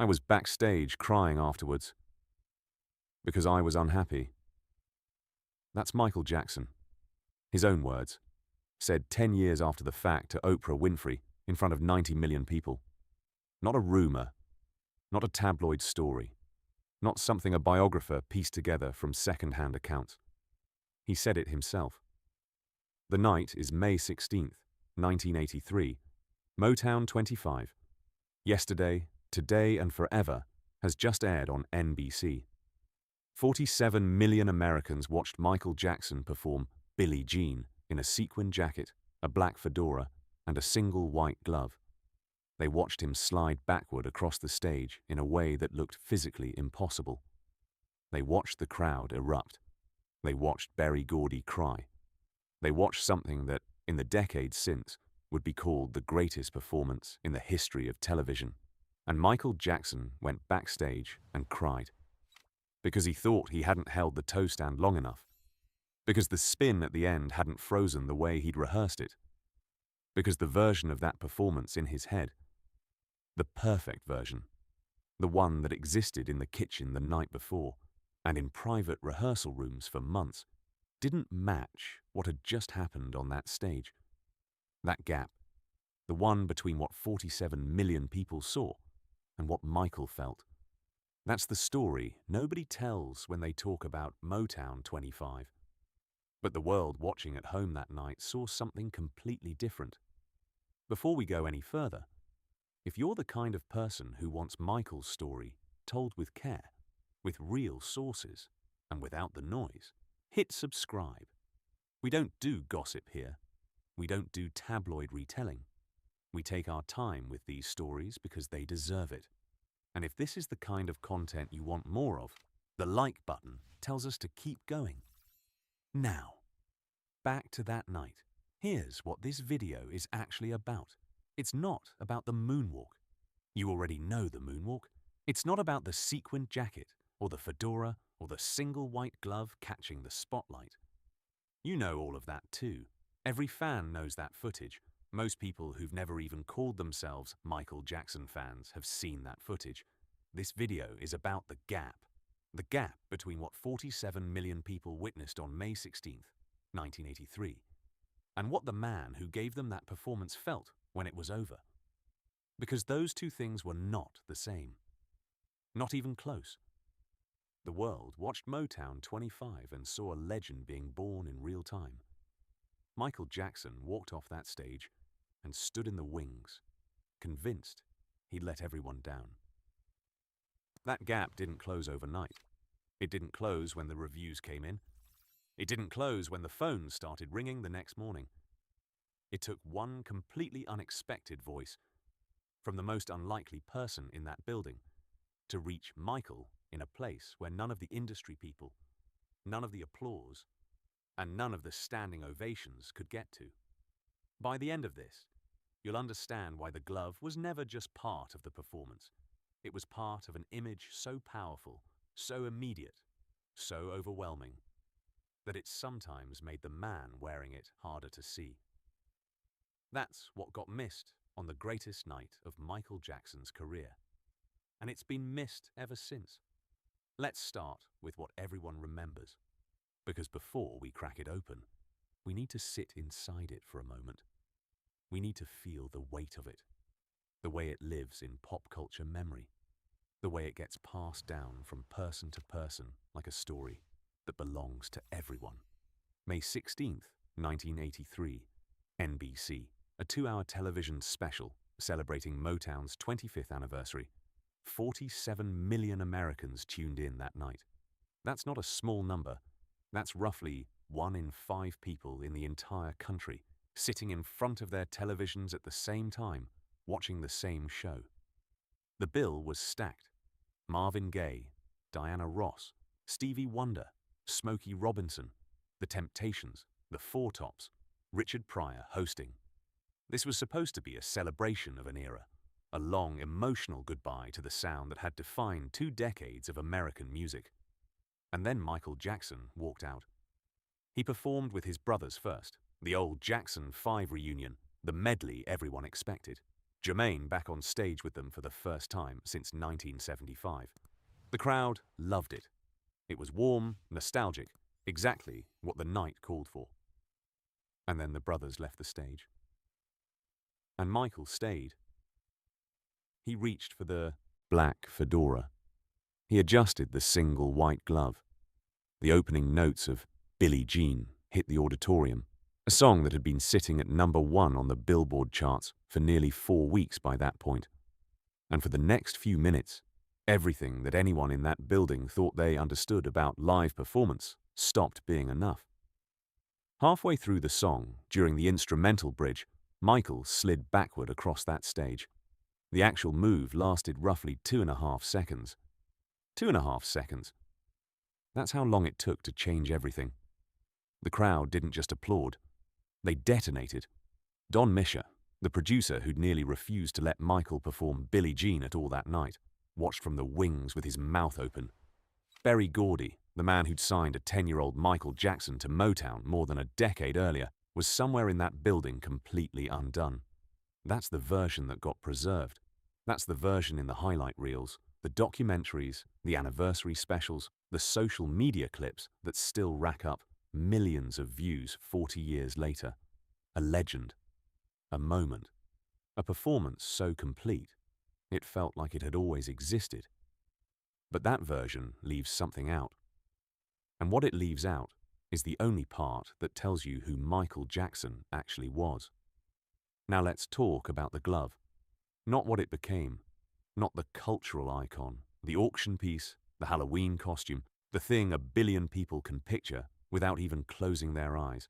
I was backstage crying afterwards because I was unhappy. That's Michael Jackson. His own words, said 10 years after the fact to Oprah Winfrey in front of 90 million people. Not a rumor, not a tabloid story, not something a biographer pieced together from second-hand accounts. He said it himself. The night is May 16th, 1983. Motown 25. Yesterday, Today and Forever has just aired on NBC. 47 million Americans watched Michael Jackson perform Billie Jean in a sequined jacket, a black fedora, and a single white glove. They watched him slide backward across the stage in a way that looked physically impossible. They watched the crowd erupt. They watched Berry Gordy cry. They watched something that, in the decades since, would be called the greatest performance in the history of television. And Michael Jackson went backstage and cried. Because he thought he hadn't held the toe stand long enough. Because the spin at the end hadn't frozen the way he'd rehearsed it. Because the version of that performance in his head, the perfect version, the one that existed in the kitchen the night before and in private rehearsal rooms for months, didn't match what had just happened on that stage. That gap, the one between what 47 million people saw and what Michael felt. That's the story nobody tells when they talk about Motown 25. But the world watching at home that night saw something completely different. Before we go any further, if you're the kind of person who wants Michael's story told with care, with real sources, and without the noise, hit subscribe. We don't do gossip here. We don't do tabloid retelling. We take our time with these stories because they deserve it. And if this is the kind of content you want more of, the like button tells us to keep going. Now, back to that night. Here's what this video is actually about. It's not about the moonwalk. You already know the moonwalk. It's not about the sequined jacket, or the fedora, or the single white glove catching the spotlight. You know all of that too. Every fan knows that footage. Most people who've never even called themselves Michael Jackson fans have seen that footage. This video is about the gap between what 47 million people witnessed on May 16th, 1983, and what the man who gave them that performance felt when it was over. Because those two things were not the same. Not even close. The world watched Motown 25 and saw a legend being born in real time. Michael Jackson walked off that stage and stood in the wings, convinced he'd let everyone down. That gap didn't close overnight. It didn't close when the reviews came in. It didn't close when the phones started ringing the next morning. It took one completely unexpected voice from the most unlikely person in that building to reach Michael in a place where none of the industry people, none of the applause, and none of the standing ovations could get to. By the end of this, you'll understand why the glove was never just part of the performance. It was part of an image so powerful, so immediate, so overwhelming, that it sometimes made the man wearing it harder to see. That's what got missed on the greatest night of Michael Jackson's career. And it's been missed ever since. Let's start with what everyone remembers. Because before we crack it open, we need to sit inside it for a moment. We need to feel the weight of it, the way it lives in pop culture memory, the way it gets passed down from person to person like a story that belongs to everyone. May 16th, 1983, NBC, a 2-hour television special celebrating Motown's 25th anniversary. 47 million Americans tuned in that night. That's not a small number. That's roughly 1 in 5 people in the entire country sitting in front of their televisions at the same time, watching the same show. The bill was stacked. Marvin Gaye, Diana Ross, Stevie Wonder, Smokey Robinson, The Temptations, The Four Tops, Richard Pryor hosting. This was supposed to be a celebration of an era, a long, emotional goodbye to the sound that had defined 2 decades of American music. And then Michael Jackson walked out. He performed with his brothers first, the old Jackson 5 reunion, the medley everyone expected. Jermaine back on stage with them for the first time since 1975. The crowd loved it. It was warm, nostalgic, exactly what the night called for. And then the brothers left the stage. And Michael stayed. He reached for the black fedora. He adjusted the single white glove. The opening notes of Billie Jean hit the auditorium, a song that had been sitting at #1 on the Billboard charts for nearly 4 weeks by that point. And for the next few minutes, everything that anyone in that building thought they understood about live performance stopped being enough. Halfway through the song, during the instrumental bridge, Michael slid backward across that stage. The actual move lasted roughly 2.5 seconds. 2.5 seconds. That's how long it took to change everything. The crowd didn't just applaud. They detonated. Don Misha, the producer who'd nearly refused to let Michael perform Billie Jean at all that night, watched from the wings with his mouth open. Berry Gordy, the man who'd signed a 10-year-old Michael Jackson to Motown more than a decade earlier, was somewhere in that building completely undone. That's the version that got preserved. That's the version in the highlight reels, the documentaries, the anniversary specials, the social media clips that still rack up millions of views 40 years later. A legend. A moment. A performance so complete, it felt like it had always existed. But that version leaves something out. And what it leaves out is the only part that tells you who Michael Jackson actually was. Now let's talk about the glove. Not what it became, not the cultural icon, the auction piece, the Halloween costume, the thing a billion people can picture without even closing their eyes.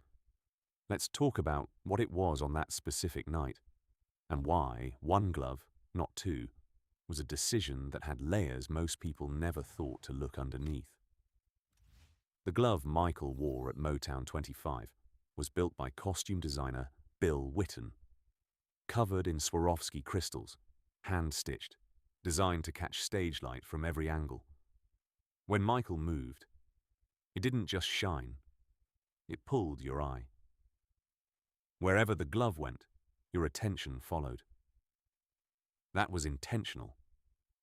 Let's talk about what it was on that specific night, and why one glove, not two, was a decision that had layers most people never thought to look underneath. The glove Michael wore at Motown 25 was built by costume designer Bill Whitten. Covered in Swarovski crystals, hand-stitched, designed to catch stage light from every angle. When Michael moved, it didn't just shine, it pulled your eye. Wherever the glove went, your attention followed. That was intentional.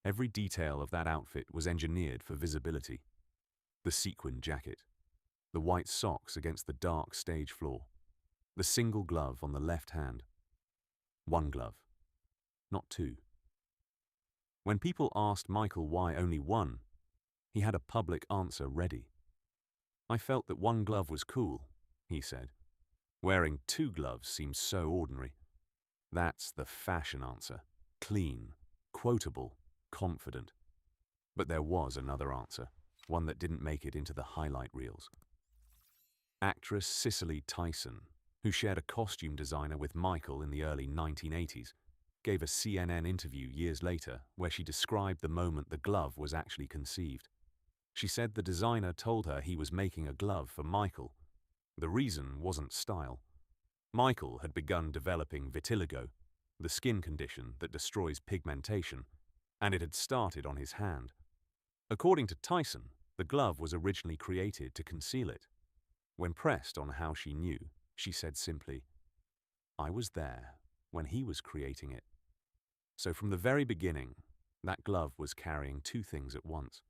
Every detail of that outfit was engineered for visibility. The sequined jacket, the white socks against the dark stage floor, the single glove on the left hand. One glove, not two. When people asked Michael why only one, he had a public answer ready. I felt that one glove was cool, he said. Wearing two gloves seemed so ordinary. That's the fashion answer. Clean, quotable, confident. But there was another answer, one that didn't make it into the highlight reels. Actress Cicely Tyson, who shared a costume designer with Michael in the early 1980s, gave a CNN interview years later where she described the moment the glove was actually conceived. She said the designer told her he was making a glove for Michael. The reason wasn't style. Michael had begun developing vitiligo, the skin condition that destroys pigmentation, and it had started on his hand. According to Tyson, the glove was originally created to conceal it. When pressed on how she knew, she said simply, "I was there when he was creating it." So from the very beginning, that glove was carrying two things at once.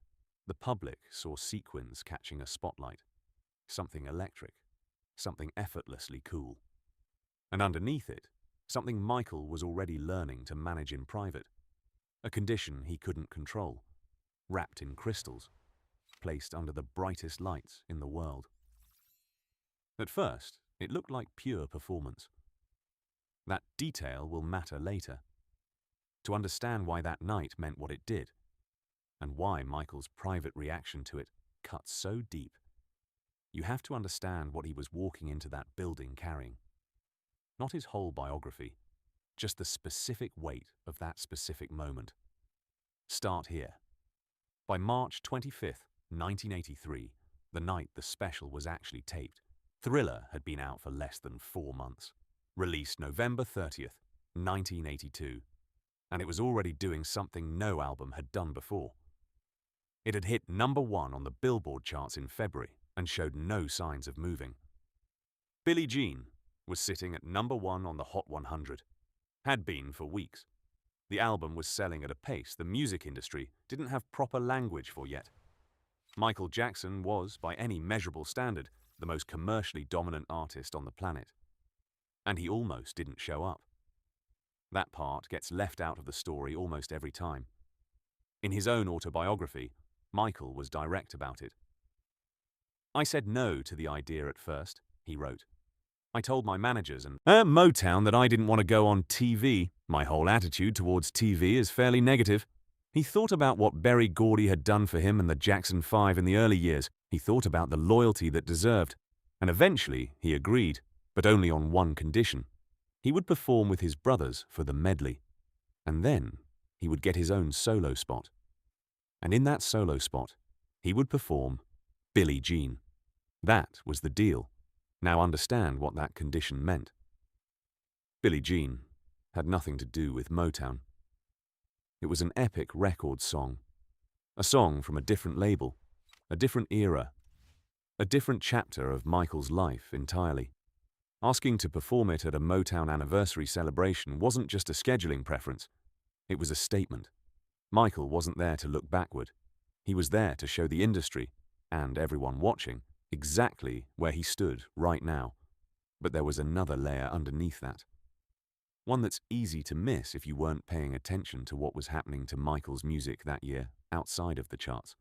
The public saw sequins catching a spotlight, something electric, something effortlessly cool. And underneath it, something Michael was already learning to manage in private, a condition he couldn't control, wrapped in crystals, placed under the brightest lights in the world. At first, it looked like pure performance. That detail will matter later. To understand why that night meant what it did, and why Michael's private reaction to it cut so deep, you have to understand what he was walking into that building carrying. Not his whole biography, just the specific weight of that specific moment. Start here. By March 25th, 1983, the night the special was actually taped, Thriller had been out for less than 4 months. Released November 30th, 1982, and it was already doing something no album had done before. It had hit #1 on the Billboard charts in February and showed no signs of moving. Billie Jean was sitting at #1 on the Hot 100. Had been for weeks. The album was selling at a pace the music industry didn't have proper language for yet. Michael Jackson was, by any measurable standard, the most commercially dominant artist on the planet. And he almost didn't show up. That part gets left out of the story almost every time. In his own autobiography, Michael was direct about it. "I said no to the idea at first," he wrote. "I told my managers and Motown that I didn't want to go on TV. My whole attitude towards TV is fairly negative." He thought about what Berry Gordy had done for him and the Jackson 5 in the early years. He thought about the loyalty that deserved. And eventually he agreed, but only on one condition. He would perform with his brothers for the medley. And then he would get his own solo spot. And in that solo spot, he would perform Billie Jean. That was the deal. Now understand what that condition meant. Billie Jean had nothing to do with Motown. It was an epic record song. A song from a different label, a different era, a different chapter of Michael's life entirely. Asking to perform it at a Motown anniversary celebration wasn't just a scheduling preference. It was a statement. Michael wasn't there to look backward. He was there to show the industry, and everyone watching, exactly where he stood right now. But there was another layer underneath that. One that's easy to miss if you weren't paying attention to what was happening to Michael's music that year outside of the charts.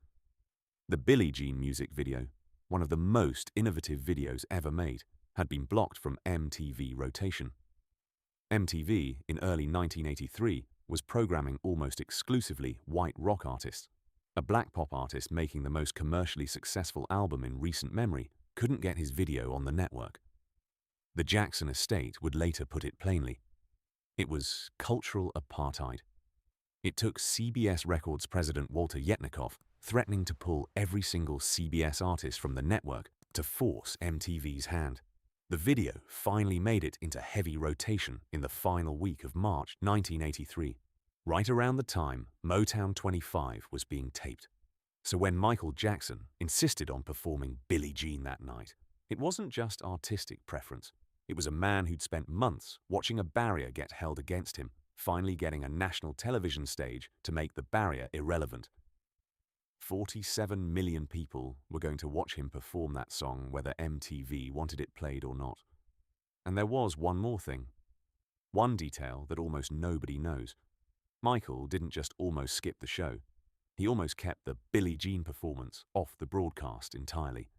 The Billie Jean music video, one of the most innovative videos ever made, had been blocked from MTV rotation. MTV, in early 1983, was programming almost exclusively white rock artists. A black pop artist making the most commercially successful album in recent memory couldn't get his video on the network. The Jackson estate would later put it plainly. It was cultural apartheid. It took CBS Records president Walter Yetnikoff threatening to pull every single CBS artist from the network to force MTV's hand. The video finally made it into heavy rotation in the final week of March 1983, right around the time Motown 25 was being taped. So when Michael Jackson insisted on performing Billie Jean that night, it wasn't just artistic preference. It was a man who'd spent months watching a barrier get held against him, finally getting a national television stage to make the barrier irrelevant. 47 million people were going to watch him perform that song whether MTV wanted it played or not. And there was one more thing. One detail that almost nobody knows. Michael didn't just almost skip the show. He almost kept the Billie Jean performance off the broadcast entirely.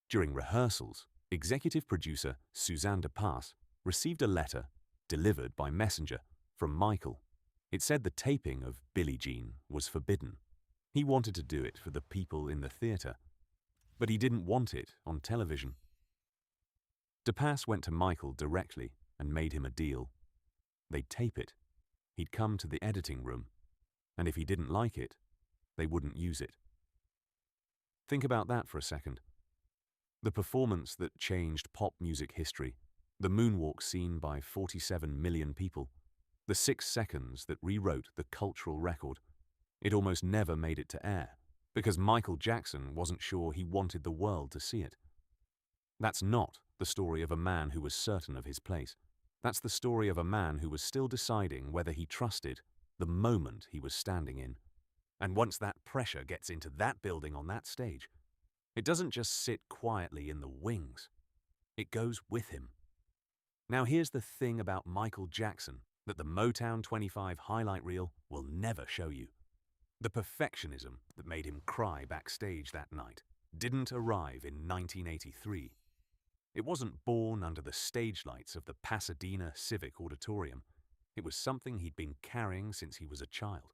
During rehearsals, executive producer Suzanne de Passe received a letter, delivered by messenger, from Michael. It said the taping of Billie Jean was forbidden. He wanted to do it for the people in the theatre, but he didn't want it on television. De Passe went to Michael directly and made him a deal. They'd tape it. He'd come to the editing room, and if he didn't like it, they wouldn't use it. Think about that for a second. The performance that changed pop music history, the Moonwalk seen by 47 million people, the 6 seconds that rewrote the cultural record. It almost never made it to air, because Michael Jackson wasn't sure he wanted the world to see it. That's not the story of a man who was certain of his place. That's the story of a man who was still deciding whether he trusted the moment he was standing in. And once that pressure gets into that building on that stage, it doesn't just sit quietly in the wings. It goes with him. Now here's the thing about Michael Jackson that the Motown 25 highlight reel will never show you. The perfectionism that made him cry backstage that night didn't arrive in 1983. It wasn't born under the stage lights of the Pasadena Civic Auditorium. It was something he'd been carrying since he was a child,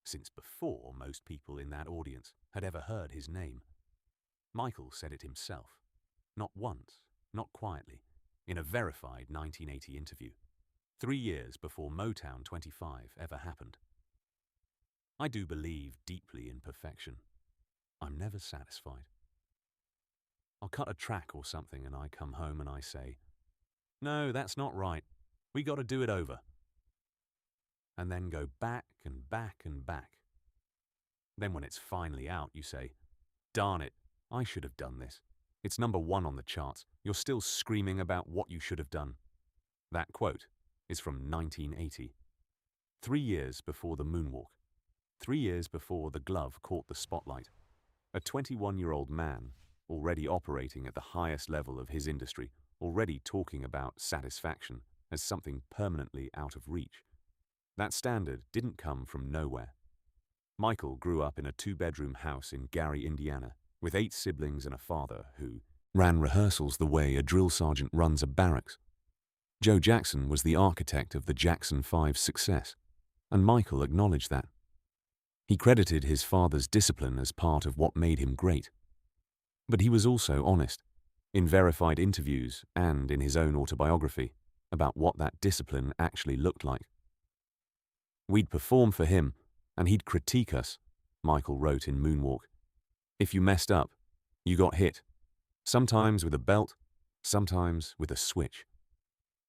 since before most people in that audience had ever heard his name. Michael said it himself, not once, not quietly, in a verified 1980 interview, 3 years before Motown 25 ever happened. "I do believe deeply in perfection. I'm never satisfied. I'll cut a track or something and I come home and I say, 'No, that's not right. We got to do it over.' And then go back and back and back. Then when it's finally out, you say, 'Darn it, I should have done this. It's number 1 on the charts. You're still screaming about what you should have done.'" That quote is from 1980. 3 years before the Moonwalk. 3 years before the glove caught the spotlight. A 21-year-old man, already operating at the highest level of his industry, already talking about satisfaction as something permanently out of reach. That standard didn't come from nowhere. Michael grew up in a 2-bedroom house in Gary, Indiana, with 8 siblings and a father who ran rehearsals the way a drill sergeant runs a barracks. Joe Jackson was the architect of the Jackson 5's success, and Michael acknowledged that. He credited his father's discipline as part of what made him great. But he was also honest, in verified interviews and in his own autobiography, about what that discipline actually looked like. "We'd perform for him, and he'd critique us," Michael wrote in Moonwalk. "If you messed up, you got hit. Sometimes with a belt, sometimes with a switch."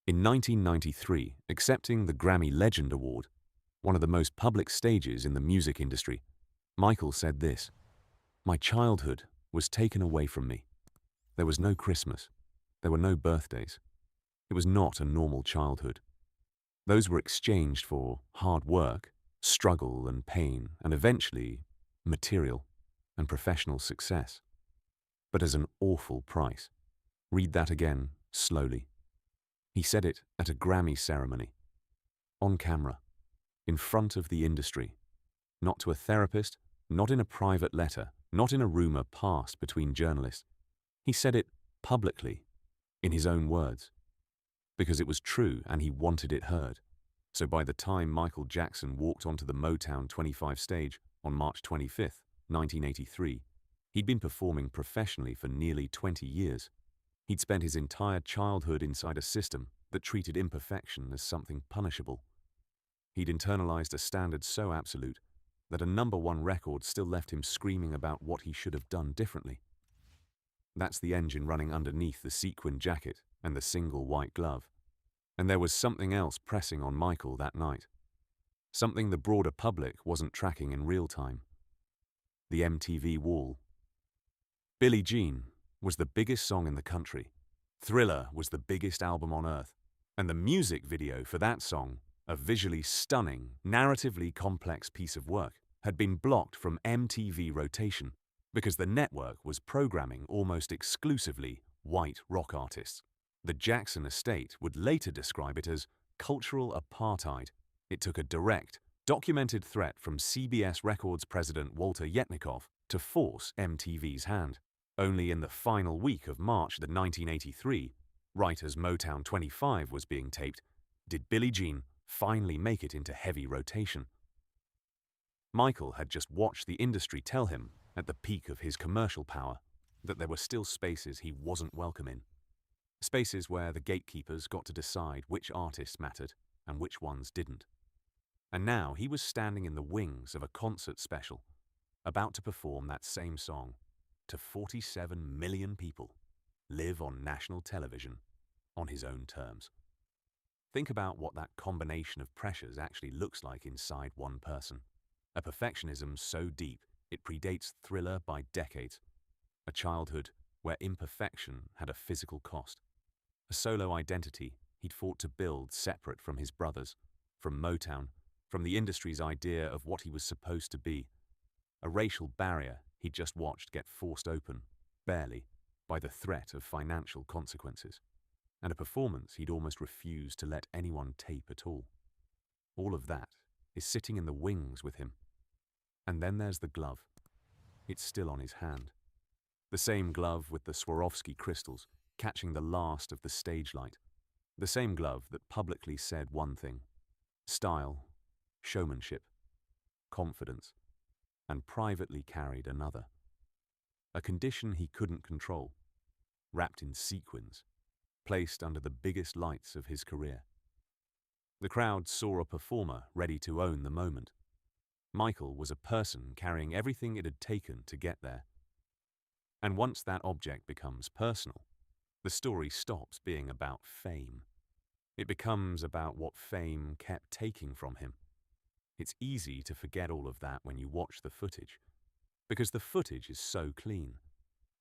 In 1993, accepting the Grammy Legend Award, one of the most public stages in the music industry, Michael said this: "My childhood was taken away from me. There was no Christmas. There were no birthdays. It was not a normal childhood. Those were exchanged for hard work, struggle and pain, and eventually material and professional success. But as an awful price." Read that again, slowly. He said it at a Grammy ceremony, on camera, in front of the industry, not to a therapist, not in a private letter, not in a rumor passed between journalists. He said it publicly, in his own words, because it was true and he wanted it heard. So by the time Michael Jackson walked onto the Motown 25 stage on March 25, 1983, he'd been performing professionally for nearly 20 years. He'd spent his entire childhood inside a system that treated imperfection as something punishable. He'd internalized a standard so absolute that a #1 record still left him screaming about what he should have done differently. That's the engine running underneath the sequined jacket and the single white glove. And there was something else pressing on Michael that night. Something the broader public wasn't tracking in real time. The MTV wall. Billie Jean was the biggest song in the country. Thriller was the biggest album on earth. And the music video for that song, a visually stunning, narratively complex piece of work, had been blocked from MTV rotation because the network was programming almost exclusively white rock artists. The Jackson estate would later describe it as cultural apartheid. It took a direct, documented threat from CBS Records president Walter Yetnikoff to force MTV's hand. Only in the final week of March 1983, right as Motown 25 was being taped, did Billie Jean finally make it into heavy rotation. Michael had just watched the industry tell him, at the peak of his commercial power, that there were still spaces he wasn't welcome in. Spaces where the gatekeepers got to decide which artists mattered and which ones didn't. And now he was standing in the wings of a concert special, about to perform that same song to 47 million people, live on national television, on his own terms. Think about what that combination of pressures actually looks like inside one person. A perfectionism so deep it predates Thriller by decades. A childhood where imperfection had a physical cost. A solo identity he'd fought to build separate from his brothers, from Motown, from the industry's idea of what he was supposed to be. A racial barrier he'd just watched get forced open, barely, by the threat of financial consequences. And a performance he'd almost refused to let anyone tape at all. All of that is sitting in the wings with him. And then there's the glove. It's still on his hand. The same glove with the Swarovski crystals, catching the last of the stage light. The same glove that publicly said one thing: style, showmanship, confidence, and privately carried another. A condition he couldn't control, wrapped in sequins, placed under the biggest lights of his career. The crowd saw a performer ready to own the moment. Michael was a person carrying everything it had taken to get there. And once that object becomes personal, the story stops being about fame. It becomes about what fame kept taking from him. It's easy to forget all of that when you watch the footage, because the footage is so clean.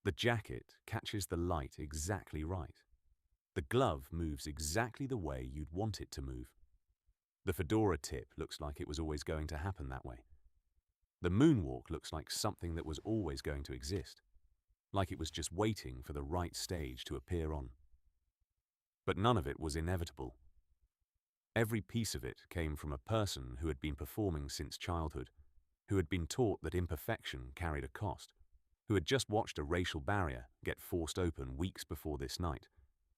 The jacket catches the light exactly right. The glove moves exactly the way you'd want it to move. The fedora tip looks like it was always going to happen that way. The moonwalk looks like something that was always going to exist, like it was just waiting for the right stage to appear on. But none of it was inevitable. Every piece of it came from a person who had been performing since childhood, who had been taught that imperfection carried a cost, who had just watched a racial barrier get forced open weeks before this night,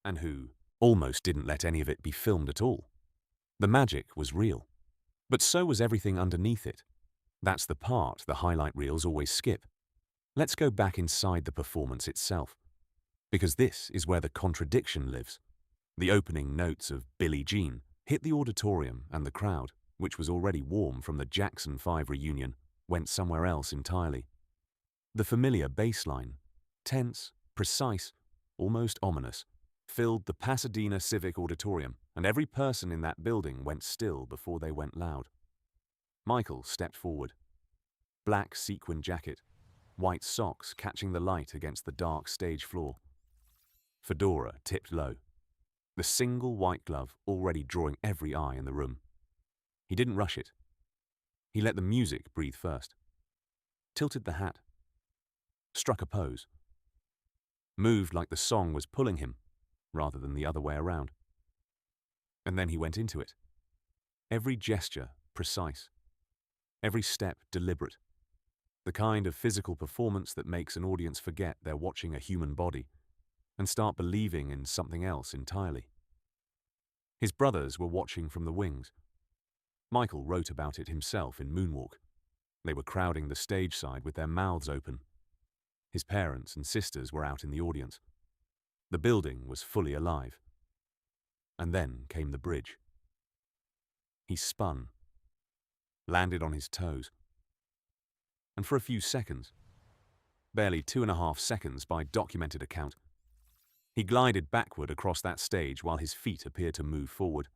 and who almost didn't let any of it be filmed at all. The magic was real, but so was everything underneath it. That's the part the highlight reels always skip. Let's go back inside the performance itself, because this is where the contradiction lives. The opening notes of Billie Jean hit the auditorium, and the crowd, which was already warm from the Jackson 5 reunion, went somewhere else entirely. The familiar bass line, tense, precise, almost ominous, filled the Pasadena Civic Auditorium, and every person in that building went still before they went loud. Michael stepped forward. Black sequined jacket, white socks catching the light against the dark stage floor. Fedora tipped low, the single white glove already drawing every eye in the room. He didn't rush it. He let the music breathe first. Tilted the hat. Struck a pose. Moved like the song was pulling him, rather than the other way around. And then he went into it. Every gesture precise. Every step deliberate. The kind of physical performance that makes an audience forget they're watching a human body and start believing in something else entirely. His brothers were watching from the wings. Michael wrote about it himself in Moonwalk. They were crowding the stage side with their mouths open. His parents and sisters were out in the audience. The building was fully alive. And then came the bridge. He spun, landed on his toes, and for a few seconds, barely 2.5 seconds by documented account, he glided backward across that stage while his feet appeared to move forward.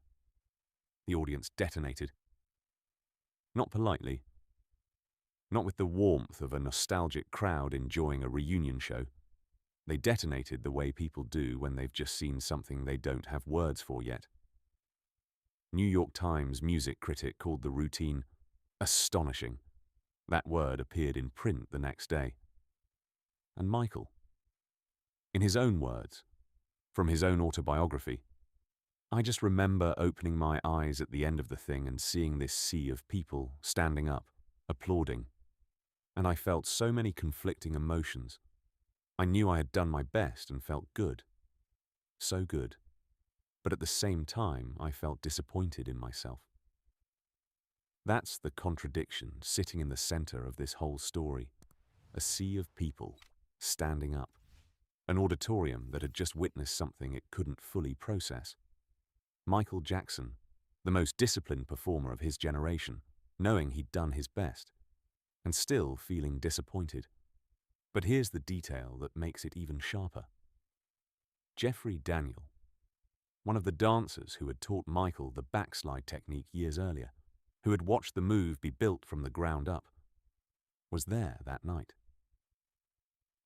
The audience detonated. Not politely. Not with the warmth of a nostalgic crowd enjoying a reunion show. They detonated the way people do when they've just seen something they don't have words for yet. New York Times music critic called the routine astonishing. That word appeared in print the next day. And Michael, in his own words, from his own autobiography, I just remember opening my eyes at the end of the thing and seeing this sea of people standing up, applauding. And I felt so many conflicting emotions. I knew I had done my best and felt good. So good. But at the same time, I felt disappointed in myself. That's the contradiction sitting in the center of this whole story. A sea of people standing up. An auditorium that had just witnessed something it couldn't fully process. Michael Jackson, the most disciplined performer of his generation, knowing he'd done his best, and still feeling disappointed. But here's the detail that makes it even sharper. Jeffrey Daniel, one of the dancers who had taught Michael the backslide technique years earlier, who had watched the move be built from the ground up, was there that night.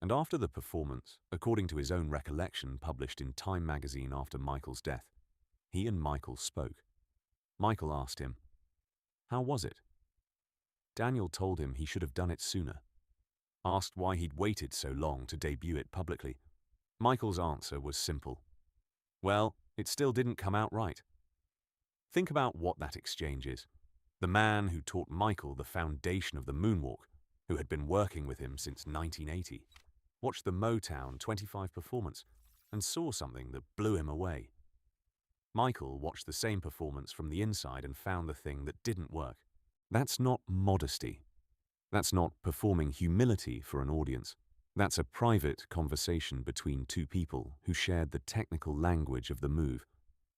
And after the performance, according to his own recollection published in Time magazine after Michael's death, he and Michael spoke. Michael asked him, "How was it?" Daniel told him he should have done it sooner. Asked why he'd waited so long to debut it publicly. Michael's answer was simple. Well, it still didn't come out right. Think about what that exchange is. The man who taught Michael the foundation of the moonwalk, who had been working with him since 1980, watched the Motown 25 performance and saw something that blew him away. Michael watched the same performance from the inside and found the thing that didn't work. That's not modesty. That's not performing humility for an audience. That's a private conversation between two people who shared the technical language of the move.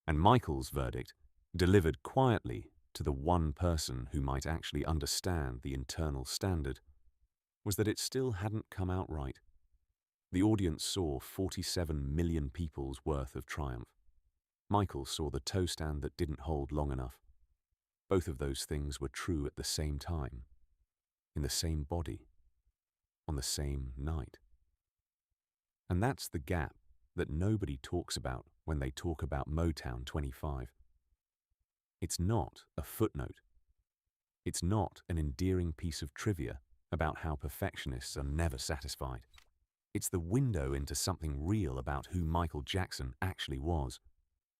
And Michael's verdict, delivered quietly to the one person who might actually understand the internal standard, was that it still hadn't come out right. The audience saw 47 million people's worth of triumph. Michael saw the toe stand that didn't hold long enough. Both of those things were true at the same time, in the same body, on the same night. And that's the gap that nobody talks about when they talk about Motown 25. It's not a footnote. It's not an endearing piece of trivia about how perfectionists are never satisfied. It's the window into something real about who Michael Jackson actually was.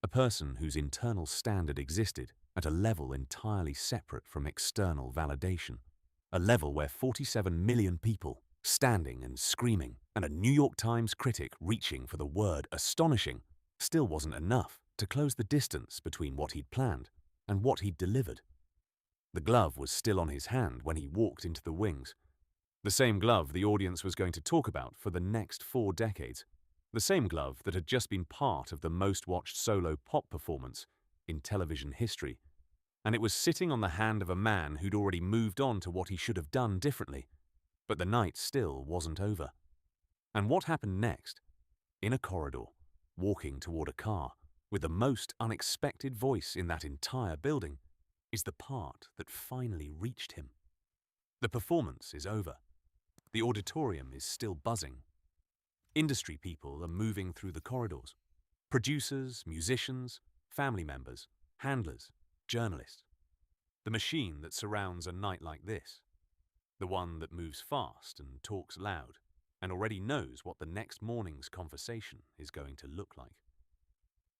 A person whose internal standard existed at a level entirely separate from external validation. A level where 47 million people standing and screaming, and a New York Times critic reaching for the word astonishing, still wasn't enough to close the distance between what he'd planned and what he'd delivered. The glove was still on his hand when he walked into the wings. The same glove the audience was going to talk about for the next 4 decades. The same glove that had just been part of the most-watched solo pop performance in television history. And it was sitting on the hand of a man who'd already moved on to what he should have done differently. But the night still wasn't over. And what happened next? In a corridor, walking toward a car, with the most unexpected voice in that entire building, is the part that finally reached him. The performance is over. The auditorium is still buzzing. Industry people are moving through the corridors. Producers, musicians, family members, handlers, journalists. The machine that surrounds a night like this. The one that moves fast and talks loud and already knows what the next morning's conversation is going to look like.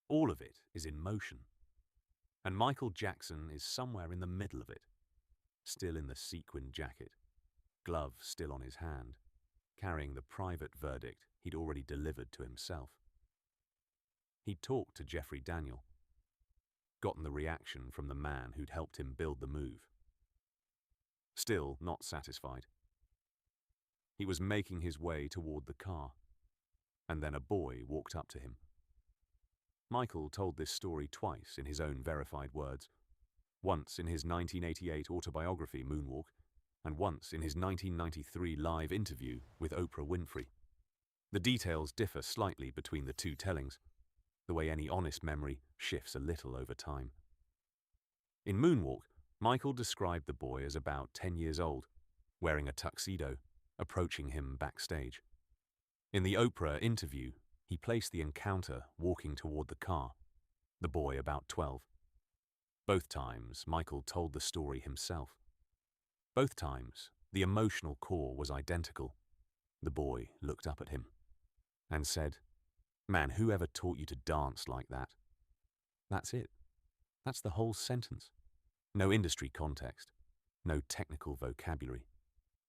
All of it is in motion. And Michael Jackson is somewhere in the middle of it, still in the sequined jacket, glove still on his hand, carrying the private verdict he'd already delivered to himself. He'd talked to Jeffrey Daniel, gotten the reaction from the man who'd helped him build the move. Still not satisfied. He was making his way toward the car, and then a boy walked up to him. Michael told this story twice in his own verified words, once in his 1988 autobiography Moonwalk, and once in his 1993 live interview with Oprah Winfrey. The details differ slightly between the two tellings, the way any honest memory shifts a little over time. In Moonwalk, Michael described the boy as about 10 years old, wearing a tuxedo, approaching him backstage. In the Oprah interview, he placed the encounter walking toward the car, the boy about 12. Both times, Michael told the story himself. Both times, the emotional core was identical. The boy looked up at him and said, "Man, whoever taught you to dance like that?" That's it. That's the whole sentence. No industry context, no technical vocabulary,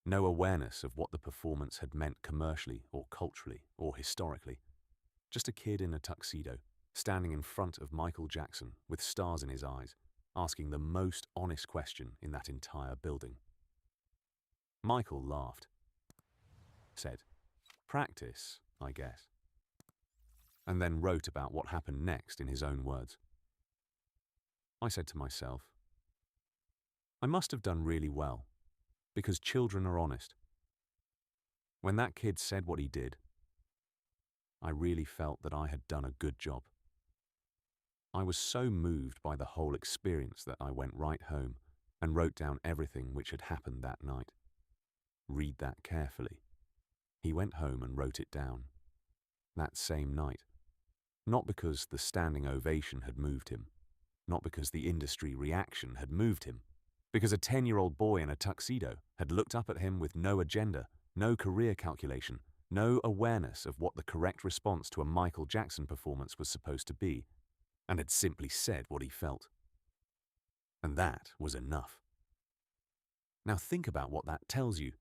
no awareness of what the performance had meant commercially or culturally or historically. Just a kid in a tuxedo, standing in front of Michael Jackson with stars in his eyes, asking the most honest question in that entire building. Michael laughed, said, "Practice, I guess," and then wrote about what happened next in his own words. I said to myself, I must have done really well, because children are honest. When that kid said what he did, I really felt that I had done a good job. I was so moved by the whole experience that I went right home and wrote down everything which had happened that night. Read that carefully. He went home and wrote it down. That same night. Not because the standing ovation had moved him, not because the industry reaction had moved him, because a 10-year-old boy in a tuxedo had looked up at him with no agenda, no career calculation, no awareness of what the correct response to a Michael Jackson performance was supposed to be, and had simply said what he felt. And that was enough. Now think about what that tells you.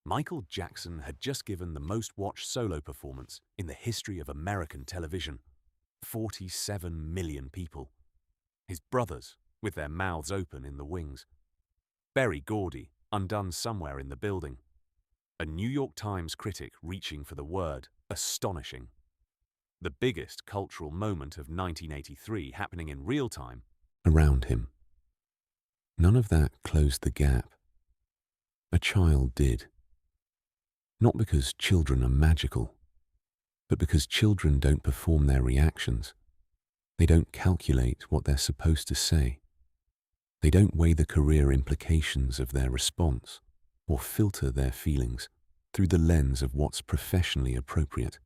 Michael Jackson had just given the most watched solo performance in the history of American television. 47 million people. His brothers, with their mouths open in the wings. Berry Gordy, undone somewhere in the building. A New York Times critic reaching for the word astonishing. The biggest cultural moment of 1983 happening in real time around him. None of that closed the gap. A child did. Not because children are magical, but because children don't perform their reactions. They don't calculate what they're supposed to say. They don't weigh the career implications of their response or filter their feelings through the lens of what's professionally appropriate.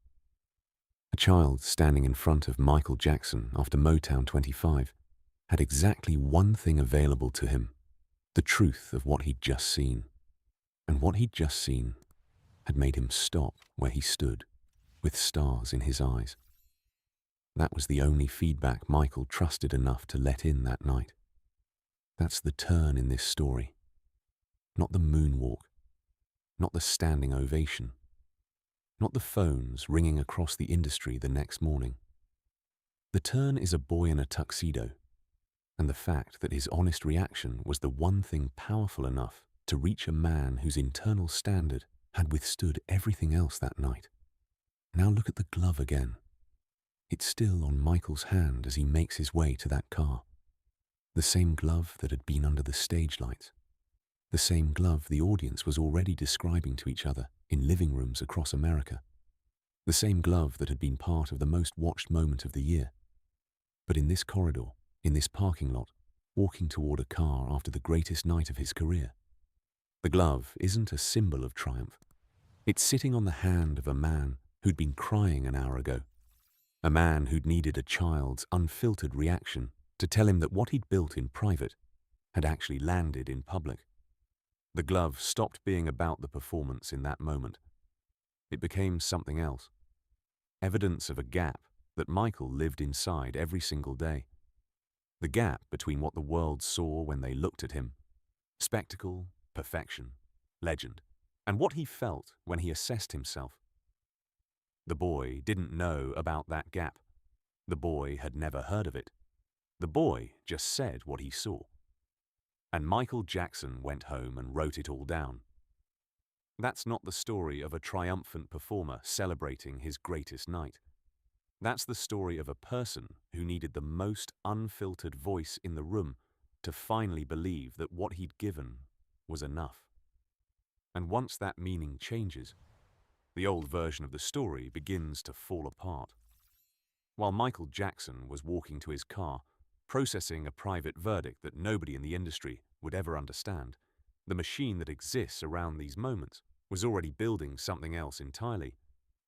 A child standing in front of Michael Jackson after Motown 25 had exactly one thing available to him: the truth of what he'd just seen. And what he'd just seen had made him stop where he stood, with stars in his eyes. That was the only feedback Michael trusted enough to let in that night. That's the turn in this story. Not the moonwalk, not the standing ovation, not the phones ringing across the industry the next morning. The turn is a boy in a tuxedo, and the fact that his honest reaction was the one thing powerful enough to reach a man whose internal standard had withstood everything else that night. Now look at the glove again. It's still on Michael's hand as he makes his way to that car. The same glove that had been under the stage lights. The same glove the audience was already describing to each other in living rooms across America. The same glove that had been part of the most watched moment of the year. But in this corridor, in this parking lot, walking toward a car after the greatest night of his career, the glove isn't a symbol of triumph. It's sitting on the hand of a man who'd been crying an hour ago. A man who'd needed a child's unfiltered reaction to tell him that what he'd built in private had actually landed in public. The glove stopped being about the performance in that moment. It became something else. Evidence of a gap that Michael lived inside every single day. The gap between what the world saw when they looked at him, spectacle, perfection, legend, and what he felt when he assessed himself. The boy didn't know about that gap. The boy had never heard of it. The boy just said what he saw. And Michael Jackson went home and wrote it all down. That's not the story of a triumphant performer celebrating his greatest night. That's the story of a person who needed the most unfiltered voice in the room to finally believe that what he'd given was enough. And once that meaning changes, the old version of the story begins to fall apart. While Michael Jackson was walking to his car, processing a private verdict that nobody in the industry would ever understand, the machine that exists around these moments was already building something else entirely.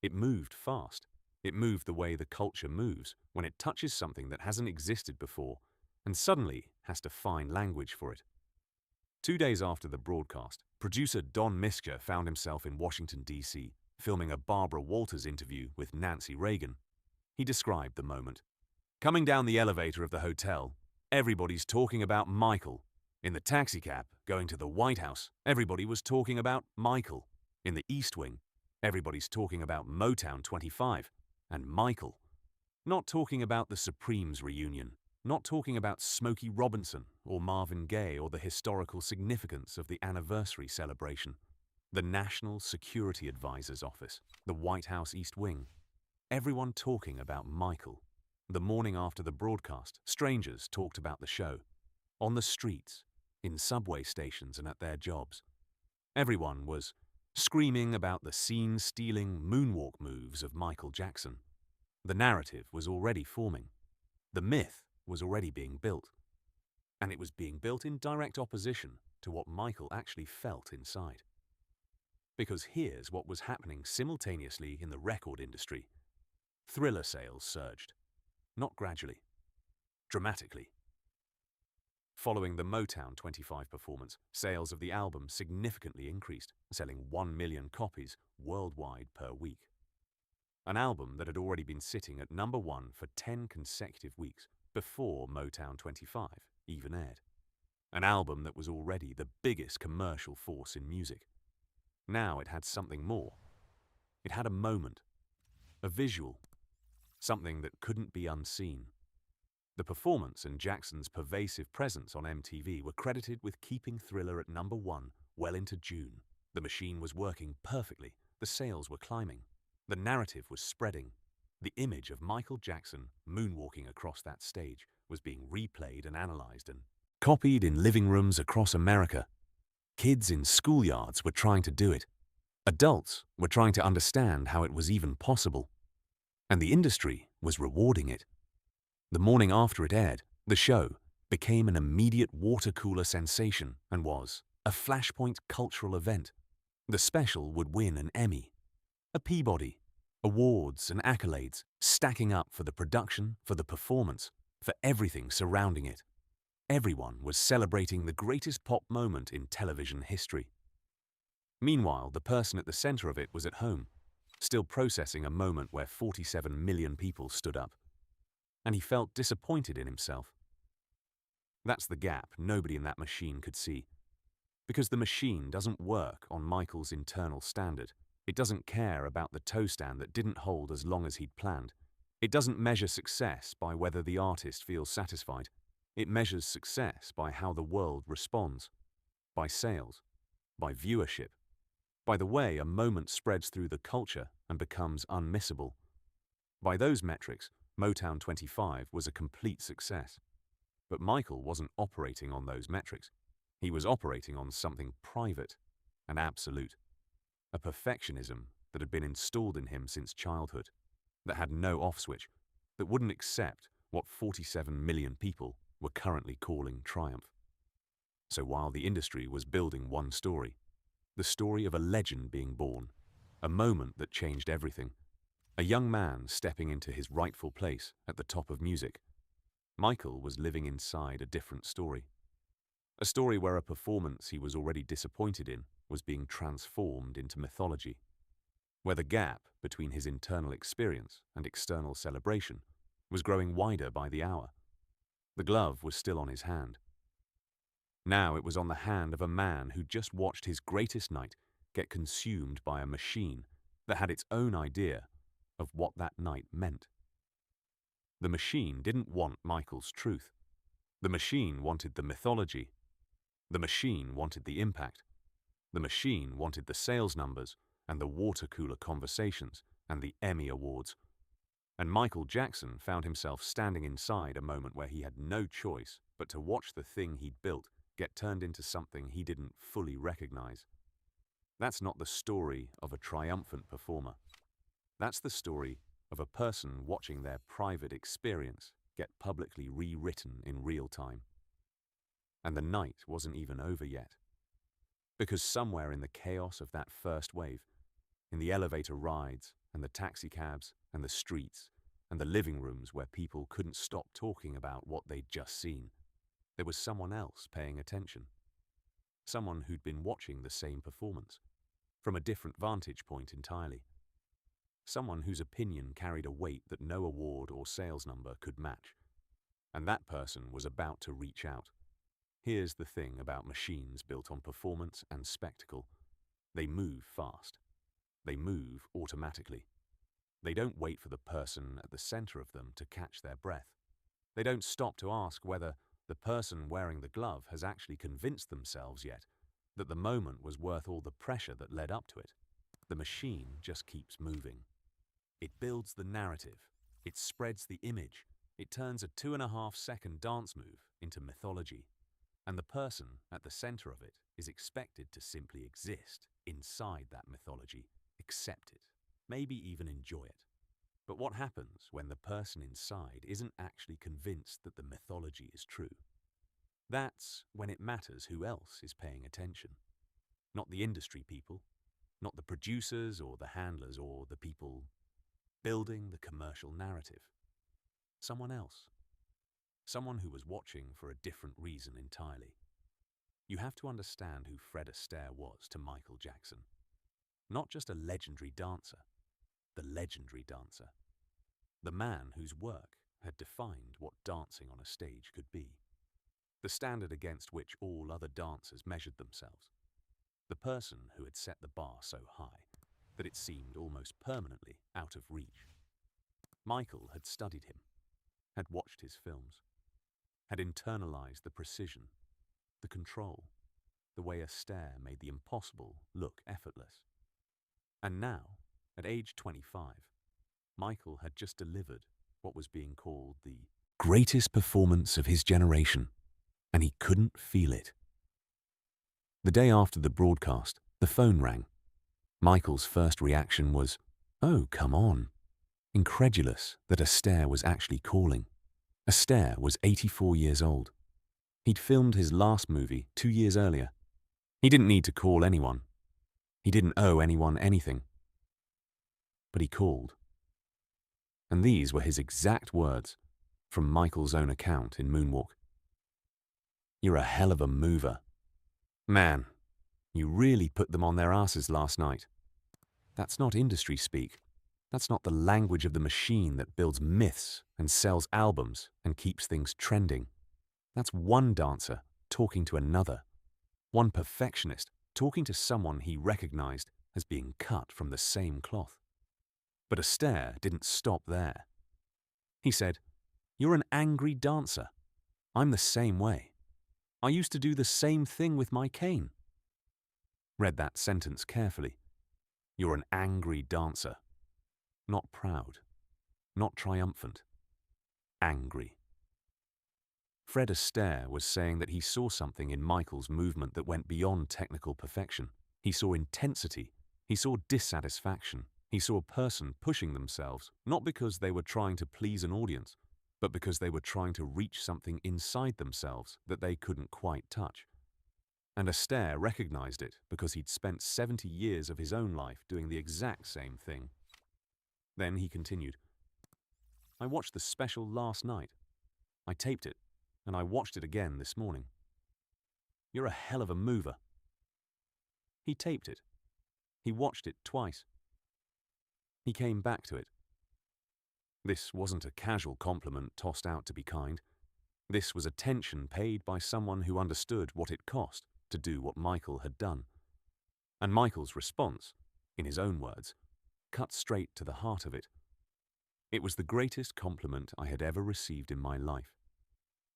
It moved fast. It moved the way the culture moves when it touches something that hasn't existed before and suddenly has to find language for it. 2 days after the broadcast, producer Don Miska found himself in Washington, D.C., filming a Barbara Walters interview with Nancy Reagan. He described the moment. Coming down the elevator of the hotel, everybody's talking about Michael. In the taxicab going to the White House, everybody was talking about Michael. In the East Wing, everybody's talking about Motown 25 and Michael. Not talking about the Supremes reunion, not talking about Smokey Robinson or Marvin Gaye or the historical significance of the anniversary celebration. The National Security Advisor's Office, the White House East Wing. Everyone talking about Michael. The morning after the broadcast, strangers talked about the show. On the streets, in subway stations and at their jobs. Everyone was screaming about the scene-stealing moonwalk moves of Michael Jackson. The narrative was already forming. The myth was already being built. And it was being built in direct opposition to what Michael actually felt inside. Because here's what was happening simultaneously in the record industry. Thriller sales surged. Not gradually. Dramatically. Following the Motown 25 performance, sales of the album significantly increased, selling 1 million copies worldwide per week. An album that had already been sitting at number 1 for 10 consecutive weeks before Motown 25 even aired. An album that was already the biggest commercial force in music. Now it had something more. It had a moment, a visual, something that couldn't be unseen. The performance and Jackson's pervasive presence on MTV were credited with keeping Thriller at number 1 well into June. The machine was working perfectly. The sales were climbing. The narrative was spreading. The image of Michael Jackson moonwalking across that stage was being replayed and analyzed and copied in living rooms across America. Kids in schoolyards were trying to do it. Adults were trying to understand how it was even possible. And the industry was rewarding it. The morning after it aired, the show became an immediate water cooler sensation and was a flashpoint cultural event. The special would win an Emmy, a Peabody, Awards and accolades stacking up for the production, for the performance, for everything surrounding it. Everyone was celebrating the greatest pop moment in television history. Meanwhile, the person at the center of it was at home, still processing a moment where 47 million people stood up. And he felt disappointed in himself. That's the gap nobody in that machine could see. Because the machine doesn't work on Michael's internal standard. It doesn't care about the toe stand that didn't hold as long as he'd planned. It doesn't measure success by whether the artist feels satisfied. It measures success by how the world responds, by sales, by viewership, by the way a moment spreads through the culture and becomes unmissable. By those metrics, Motown 25 was a complete success. But Michael wasn't operating on those metrics. He was operating on something private and absolute, a perfectionism that had been installed in him since childhood, that had no off switch, that wouldn't accept what 47 million people were currently calling triumph. So while the industry was building one story, the story of a legend being born, a moment that changed everything, a young man stepping into his rightful place at the top of music, Michael was living inside a different story. A story where a performance he was already disappointed in was being transformed into mythology, where the gap between his internal experience and external celebration was growing wider by the hour. The glove was still on his hand. Now it was on the hand of a man who just watched his greatest night get consumed by a machine that had its own idea of what that night meant. The machine didn't want Michael's truth. The machine wanted the mythology. The machine wanted the impact. The machine wanted the sales numbers and the water cooler conversations and the Emmy Awards. And Michael Jackson found himself standing inside a moment where he had no choice but to watch the thing he'd built get turned into something he didn't fully recognize. That's not the story of a triumphant performer. That's the story of a person watching their private experience get publicly rewritten in real time. And the night wasn't even over yet. Because somewhere in the chaos of that first wave, in the elevator rides and the taxicabs and the streets and the living rooms where people couldn't stop talking about what they'd just seen, there was someone else paying attention. Someone who'd been watching the same performance, from a different vantage point entirely. Someone whose opinion carried a weight that no award or sales number could match. And that person was about to reach out. Here's the thing about machines built on performance and spectacle. They move fast. They move automatically. They don't wait for the person at the center of them to catch their breath. They don't stop to ask whether the person wearing the glove has actually convinced themselves yet that the moment was worth all the pressure that led up to it. The machine just keeps moving. It builds the narrative. It spreads the image. It turns a 2.5-second dance move into mythology. And the person at the center of it is expected to simply exist inside that mythology, accept it, maybe even enjoy it. But what happens when the person inside isn't actually convinced that the mythology is true? That's when it matters who else is paying attention. Not the industry people, not the producers or the handlers or the people building the commercial narrative. Someone else. Someone who was watching for a different reason entirely. You have to understand who Fred Astaire was to Michael Jackson. Not just a legendary dancer, the legendary dancer. The man whose work had defined what dancing on a stage could be. The standard against which all other dancers measured themselves. The person who had set the bar so high that it seemed almost permanently out of reach. Michael had studied him, had watched his films, had internalized the precision, the control, the way Astaire made the impossible look effortless. And now, at age 25, Michael had just delivered what was being called the greatest performance of his generation, and he couldn't feel it. The day after the broadcast, the phone rang. Michael's first reaction was, "Oh, come on," incredulous that Astaire was actually calling. Astaire was 84 years old. He'd filmed his last movie 2 years earlier. He didn't need to call anyone. He didn't owe anyone anything. But he called. And these were his exact words from Michael's own account in Moonwalk. "You're a hell of a mover. Man, you really put them on their asses last night." That's not industry speak. That's not the language of the machine that builds myths and sells albums and keeps things trending. That's one dancer talking to another. One perfectionist talking to someone he recognized as being cut from the same cloth. But Astaire didn't stop there. He said, "You're an angry dancer. I'm the same way. I used to do the same thing with my cane." Read that sentence carefully. You're an angry dancer. Not proud. Not triumphant. Angry. Fred Astaire was saying that he saw something in Michael's movement that went beyond technical perfection. He saw intensity. He saw dissatisfaction. He saw a person pushing themselves, not because they were trying to please an audience, but because they were trying to reach something inside themselves that they couldn't quite touch. And Astaire recognized it because he'd spent 70 years of his own life doing the exact same thing. Then he continued, "I watched the special last night. I taped it, and I watched it again this morning. You're a hell of a mover." He taped it. He watched it twice. He came back to it. This wasn't a casual compliment tossed out to be kind. This was attention paid by someone who understood what it cost to do what Michael had done. And Michael's response, in his own words, cut straight to the heart of it. It was the greatest compliment I had ever received in my life,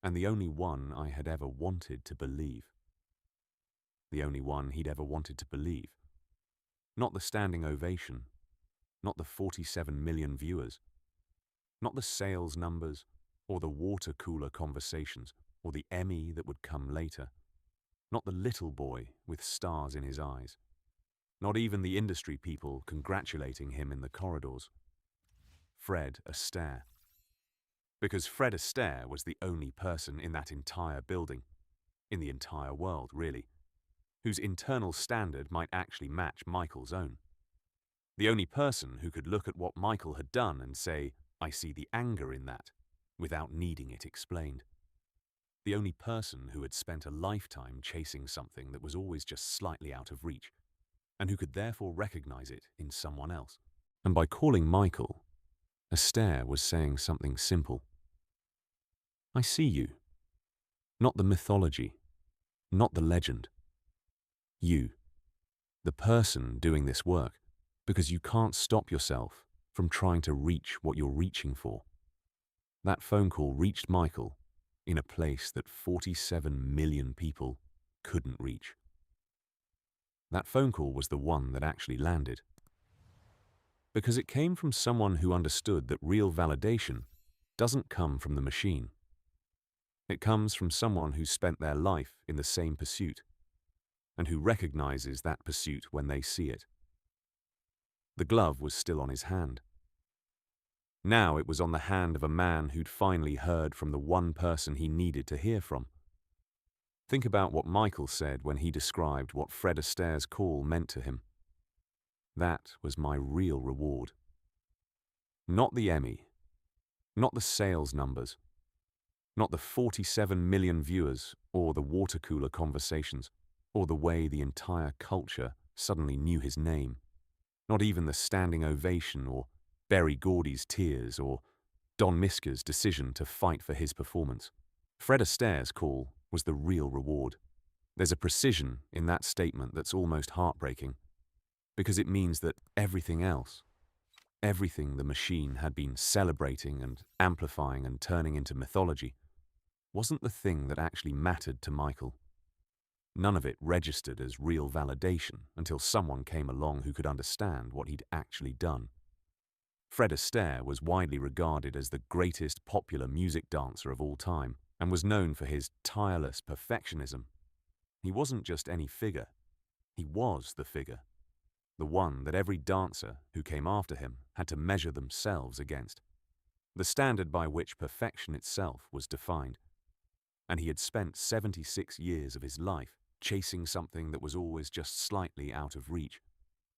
and the only one I had ever wanted to believe. The only one he'd ever wanted to believe. Not the standing ovation, not the 47 million viewers, not the sales numbers or the water cooler conversations or the Emmy that would come later, not the little boy with stars in his eyes, not even the industry people congratulating him in the corridors. Fred Astaire. Because Fred Astaire was the only person in that entire building, in the entire world really, whose internal standard might actually match Michael's own. The only person who could look at what Michael had done and say, "I see the anger in that," without needing it explained. The only person who had spent a lifetime chasing something that was always just slightly out of reach, and who could therefore recognize it in someone else. And by calling Michael, Astaire was saying something simple. I see you. Not the mythology, not the legend. You, the person doing this work, because you can't stop yourself from trying to reach what you're reaching for. That phone call reached Michael in a place that 47 million people couldn't reach. That phone call was the one that actually landed. Because it came from someone who understood that real validation doesn't come from the machine. It comes from someone who spent their life in the same pursuit, and who recognizes that pursuit when they see it. The glove was still on his hand. Now it was on the hand of a man who'd finally heard from the one person he needed to hear from. Think about what Michael said when he described what Fred Astaire's call meant to him. That was my real reward. Not the Emmy, not the sales numbers, not the 47 million viewers or the water cooler conversations, or the way the entire culture suddenly knew his name. Not even the standing ovation or Berry Gordy's tears or Don Miska's decision to fight for his performance. Fred Astaire's call was the real reward. There's a precision in that statement that's almost heartbreaking, because it means that everything else, everything the machine had been celebrating and amplifying and turning into mythology, wasn't the thing that actually mattered to Michael. None of it registered as real validation until someone came along who could understand what he'd actually done. Fred Astaire was widely regarded as the greatest popular music dancer of all time and was known for his tireless perfectionism. He wasn't just any figure. He was the figure. The one that every dancer who came after him had to measure themselves against. The standard by which perfection itself was defined. And he had spent 76 years of his life chasing something that was always just slightly out of reach.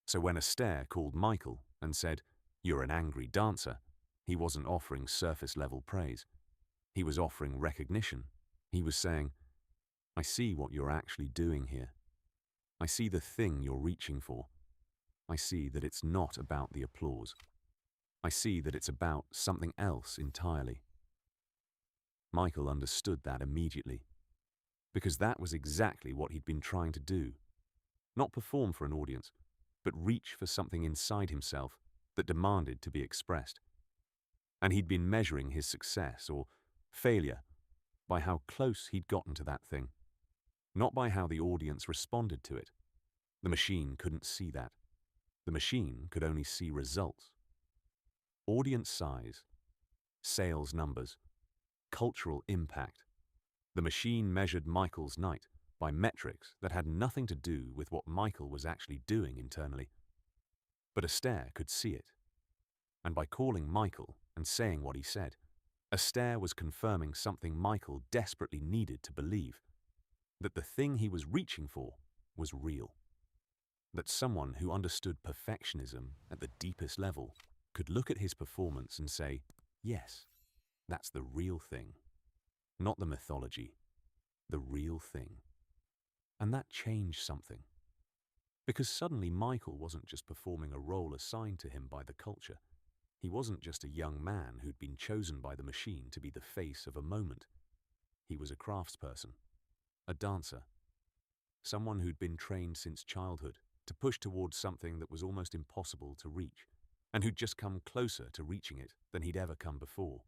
So when Astaire called Michael and said, "You're an angry dancer." He wasn't offering surface-level praise. He was offering recognition. He was saying, "I see what you're actually doing here. I see the thing you're reaching for. I see that it's not about the applause. I see that it's about something else entirely." Michael understood that immediately, because that was exactly what he'd been trying to do. Not perform for an audience, but reach for something inside himself that demanded to be expressed. And he'd been measuring his success or failure by how close he'd gotten to that thing, not by how the audience responded to it. The machine couldn't see that. The machine could only see results. Audience size, sales numbers, cultural impact. The machine measured Michael's night by metrics that had nothing to do with what Michael was actually doing internally. But Astaire could see it. And by calling Michael and saying what he said, Astaire was confirming something Michael desperately needed to believe, that the thing he was reaching for was real. That someone who understood perfectionism at the deepest level could look at his performance and say, "Yes, that's the real thing. Not the mythology, the real thing." And that changed something. Because suddenly Michael wasn't just performing a role assigned to him by the culture. He wasn't just a young man who'd been chosen by the machine to be the face of a moment. He was a craftsperson, a dancer, someone who'd been trained since childhood to push towards something that was almost impossible to reach, and who'd just come closer to reaching it than he'd ever come before.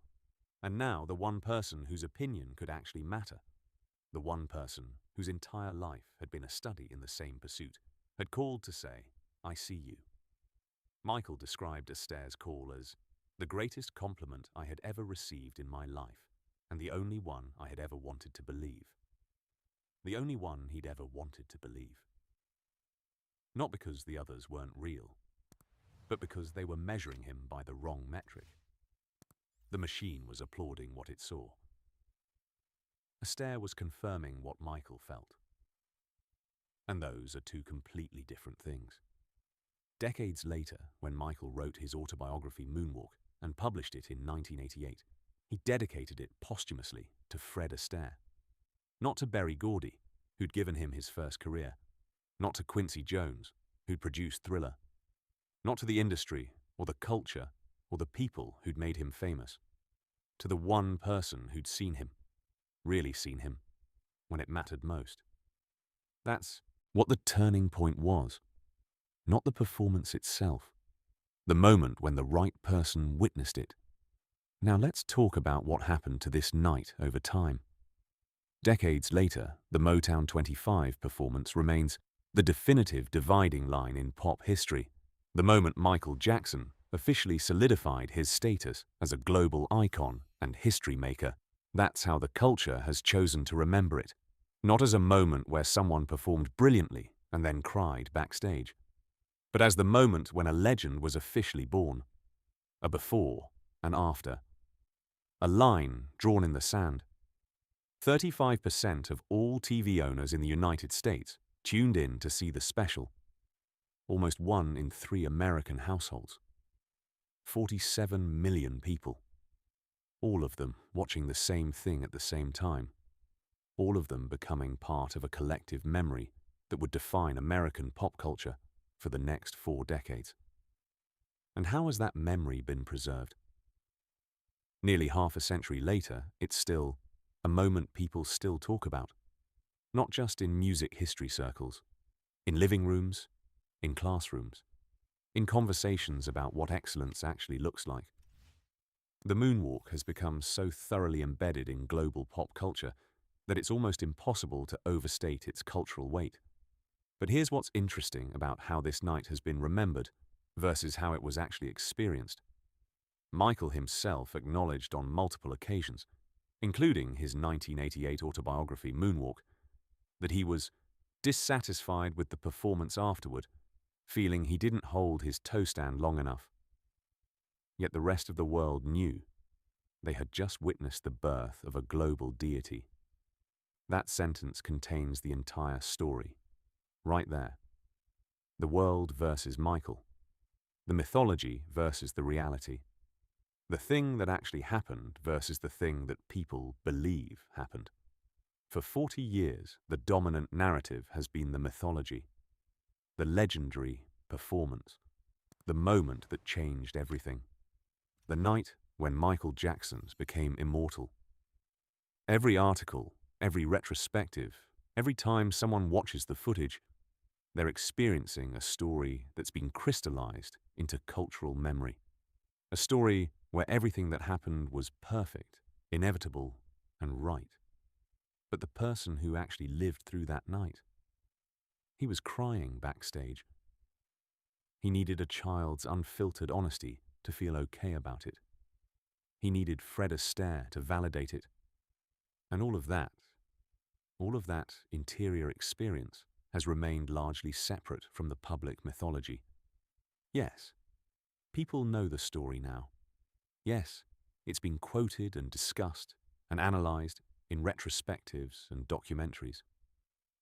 And now the one person whose opinion could actually matter, the one person whose entire life had been a study in the same pursuit, had called to say, "I see you." Michael described Astaire's call as the greatest compliment I had ever received in my life, and the only one I had ever wanted to believe. The only one he'd ever wanted to believe. Not because the others weren't real, but because they were measuring him by the wrong metric. The machine was applauding what it saw. Astaire was confirming what Michael felt. And those are two completely different things. Decades later, when Michael wrote his autobiography Moonwalk and published it in 1988, he dedicated it posthumously to Fred Astaire. Not to Berry Gordy, who'd given him his first career. Not to Quincy Jones, who'd produced Thriller. Not to the industry, or the culture, or the people who'd made him famous. To the one person who'd seen him, really seen him, when it mattered most. That's what the turning point was. Not the performance itself. The moment when the right person witnessed it. Now let's talk about what happened to this night over time. Decades later, the Motown 25 performance remains the definitive dividing line in pop history. The moment Michael Jackson officially solidified his status as a global icon and history maker. That's how the culture has chosen to remember it. Not as a moment where someone performed brilliantly and then cried backstage, but as the moment when a legend was officially born. A before and after. A line drawn in the sand. 35% of all TV owners in the United States tuned in to see the special. Almost 1 in 3 American households. 47 million people. All of them watching the same thing at the same time. All of them becoming part of a collective memory that would define American pop culture for the next 4 decades. And how has that memory been preserved? Nearly half a century later, it's still a moment people still talk about. Not just in music history circles, in living rooms, in classrooms, in conversations about what excellence actually looks like. The Moonwalk has become so thoroughly embedded in global pop culture that it's almost impossible to overstate its cultural weight. But here's what's interesting about how this night has been remembered versus how it was actually experienced. Michael himself acknowledged on multiple occasions, including his 1988 autobiography Moonwalk, that he was dissatisfied with the performance afterward, feeling he didn't hold his toe stand long enough. Yet the rest of the world knew they had just witnessed the birth of a global deity. That sentence contains the entire story. Right there. The world versus Michael. The mythology versus the reality. The thing that actually happened versus the thing that people believe happened. For 40 years, the dominant narrative has been the mythology, the legendary performance, the moment that changed everything, the night when Michael Jackson's became immortal. Every article, every retrospective, every time someone watches the footage, they're experiencing a story that's been crystallized into cultural memory. A story where everything that happened was perfect, inevitable, and right. But the person who actually lived through that night, he was crying backstage. He needed a child's unfiltered honesty to feel okay about it. He needed Fred Astaire to validate it. And all of that interior experience has remained largely separate from the public mythology. Yes, people know the story now. Yes, it's been quoted and discussed and analyzed in retrospectives and documentaries.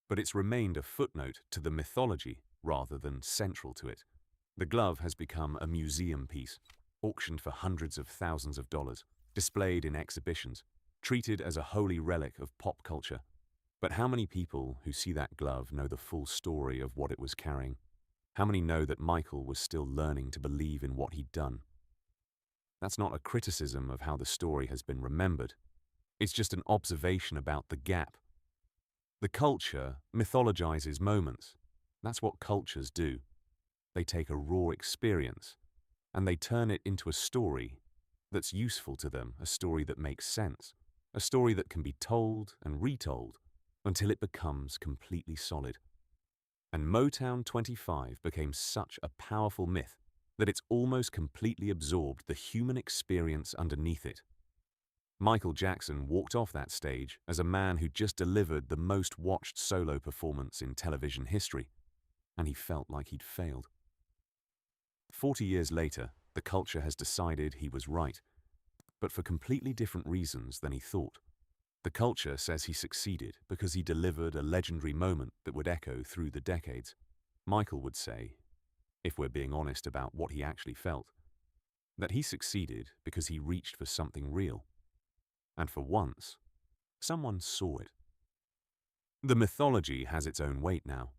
But it's remained a footnote to the mythology rather than central to it. The glove has become a museum piece, auctioned for hundreds of thousands of dollars, displayed in exhibitions, treated as a holy relic of pop culture. But how many people who see that glove know the full story of what it was carrying? How many know that Michael was still learning to believe in what he'd done? That's not a criticism of how the story has been remembered. It's just an observation about the gap. The culture mythologizes moments. That's what cultures do. They take a raw experience and they turn it into a story that's useful to them, a story that makes sense, a story that can be told and retold until it becomes completely solid. And Motown 25 became such a powerful myth that it's almost completely absorbed the human experience underneath it. Michael Jackson walked off that stage as a man who just delivered the most watched solo performance in television history, and he felt like he'd failed. 40 years later, the culture has decided he was right, but for completely different reasons than he thought. The culture says he succeeded because he delivered a legendary moment that would echo through the decades. Michael would say, if we're being honest about what he actually felt, that he succeeded because he reached for something real. And for once, someone saw it. The mythology has its own weight now.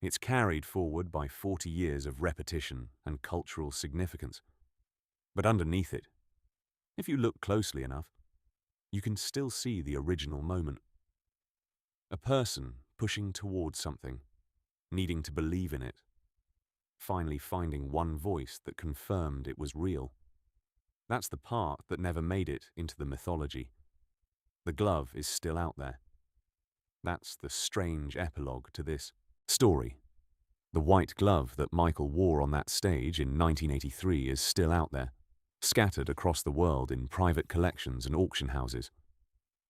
It's carried forward by 40 years of repetition and cultural significance. But underneath it, if you look closely enough, you can still see the original moment. A person pushing towards something, needing to believe in it, finally finding one voice that confirmed it was real. That's the part that never made it into the mythology. The glove is still out there. That's the strange epilogue to this story. The white glove that Michael wore on that stage in 1983 is still out there, scattered across the world in private collections and auction houses.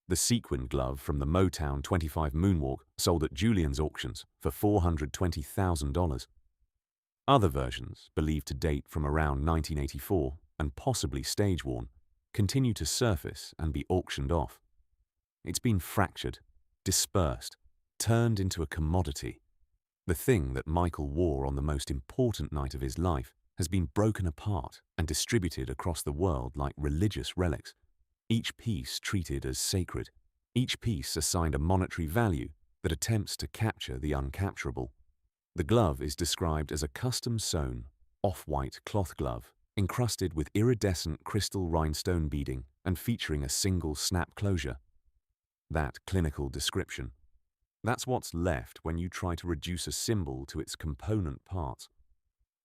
The sequined glove from the Motown 25 Moonwalk sold at Julien's auctions for $420,000. Other versions, believed to date from around 1984 and possibly stage-worn, continue to surface and be auctioned off. It's been fractured, dispersed, turned into a commodity. The thing that Michael wore on the most important night of his life has been broken apart and distributed across the world like religious relics, each piece treated as sacred, each piece assigned a monetary value that attempts to capture the uncapturable. The glove is described as a custom-sewn, off-white cloth glove encrusted with iridescent crystal rhinestone beading and featuring a single snap closure. That clinical description. That's what's left when you try to reduce a symbol to its component parts.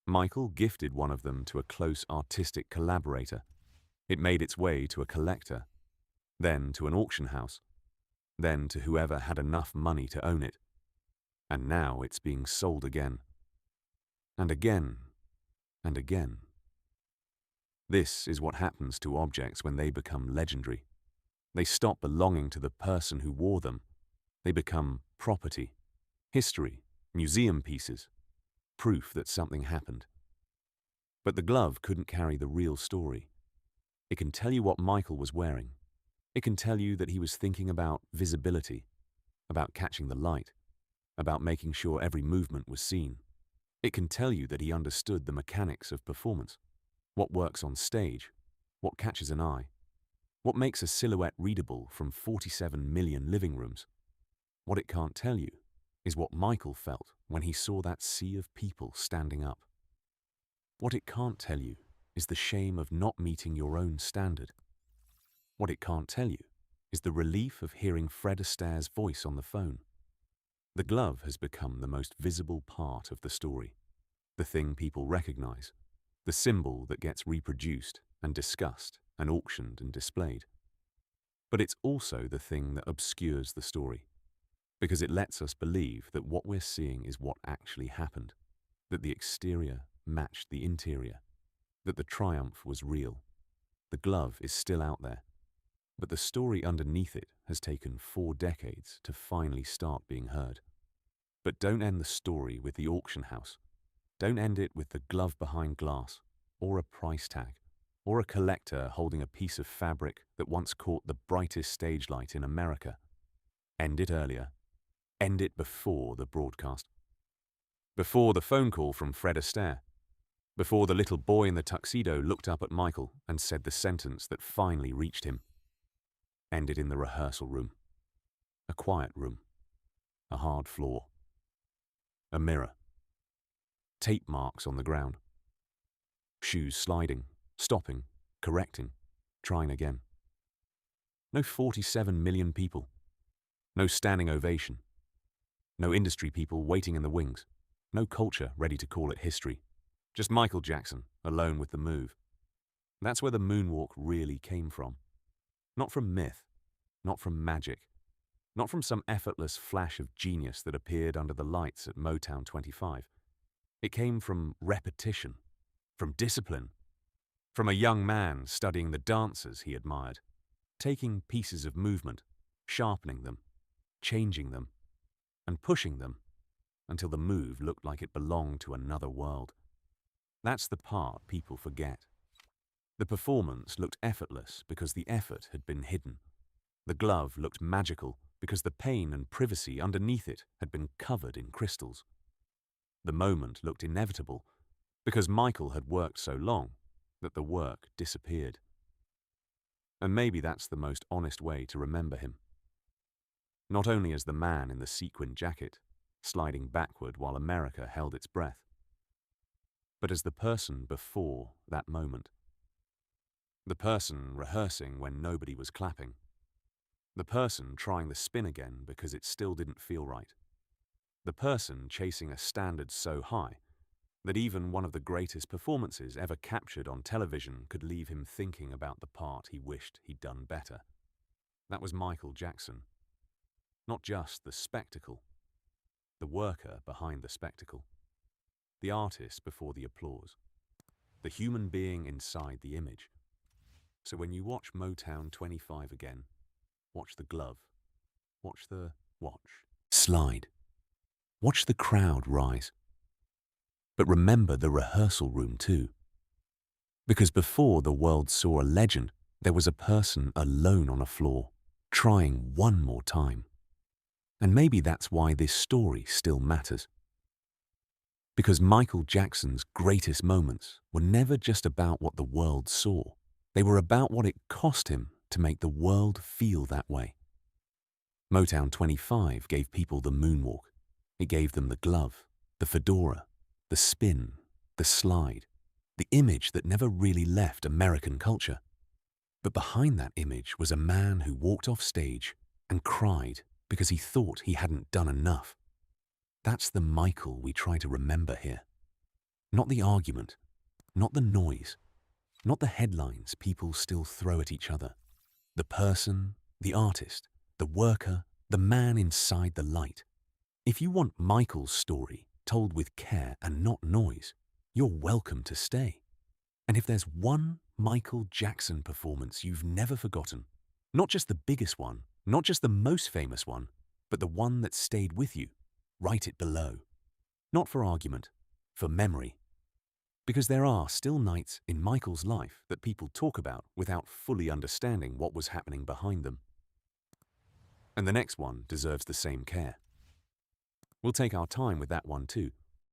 Michael gifted one of them to a close artistic collaborator. It made its way to a collector, then to an auction house, then to whoever had enough money to own it. And now it's being sold again. And again. And again. This is what happens to objects when they become legendary. They stop belonging to the person who wore them. They become property, history, museum pieces, proof that something happened. But the glove couldn't carry the real story. It can tell you what Michael was wearing. It can tell you that he was thinking about visibility, about catching the light, about making sure every movement was seen. It can tell you that he understood the mechanics of performance, what works on stage, what catches an eye, what makes a silhouette readable from 47 million living rooms. What it can't tell you is what Michael felt when he saw that sea of people standing up. What it can't tell you is the shame of not meeting your own standard. What it can't tell you is the relief of hearing Fred Astaire's voice on the phone. The glove has become the most visible part of the story, the thing people recognize, the symbol that gets reproduced and discussed and auctioned and displayed. But it's also the thing that obscures the story, because it lets us believe that what we're seeing is what actually happened, that the exterior matched the interior, that the triumph was real. The glove is still out there, but the story underneath it has taken 4 decades to finally start being heard. But don't end the story with the auction house. Don't end it with the glove behind glass, or a price tag, or a collector holding a piece of fabric that once caught the brightest stage light in America. End it earlier. End it before the broadcast. Before the phone call from Fred Astaire. Before the little boy in the tuxedo looked up at Michael and said the sentence that finally reached him. End it in the rehearsal room. A quiet room. A hard floor. A mirror. Tape marks on the ground. Shoes sliding, stopping, correcting, trying again. No 47 million people. No standing ovation. No industry people waiting in the wings. No culture ready to call it history. Just Michael Jackson, alone with the move. That's where the moonwalk really came from. Not from myth, not from magic, not from some effortless flash of genius that appeared under the lights at Motown 25. It came from repetition, from discipline, from a young man studying the dancers he admired, taking pieces of movement, sharpening them, changing them, and pushing them until the move looked like it belonged to another world. That's the part people forget. The performance looked effortless because the effort had been hidden. The glove looked magical because the pain and privacy underneath it had been covered in crystals. The moment looked inevitable because Michael had worked so long that the work disappeared. And maybe that's the most honest way to remember him. Not only as the man in the sequined jacket, sliding backward while America held its breath, but as the person before that moment. The person rehearsing when nobody was clapping. The person trying the spin again because it still didn't feel right. The person chasing a standard so high that even one of the greatest performances ever captured on television could leave him thinking about the part he wished he'd done better. That was Michael Jackson. Not just the spectacle, the worker behind the spectacle, the artist before the applause, the human being inside the image. So when you watch Motown 25 again, watch the glove, watch slide, watch the crowd rise. But remember the rehearsal room too. Because before the world saw a legend, there was a person alone on a floor, trying one more time. And maybe that's why this story still matters. Because Michael Jackson's greatest moments were never just about what the world saw. They were about what it cost him to make the world feel that way. Motown 25 gave people the moonwalk. It gave them the glove, the fedora, the spin, the slide, the image that never really left American culture. But behind that image was a man who walked off stage and cried because he thought he hadn't done enough. That's the Michael we try to remember here. Not the argument, not the noise, not the headlines people still throw at each other. The person, the artist, the worker, the man inside the light. If you want Michael's story told with care and not noise, you're welcome to stay. And if there's one Michael Jackson performance you've never forgotten, not just the biggest one, not just the most famous one, but the one that stayed with you, write it below. Not for argument, for memory. Because there are still nights in Michael's life that people talk about without fully understanding what was happening behind them. And the next one deserves the same care. We'll take our time with that one too.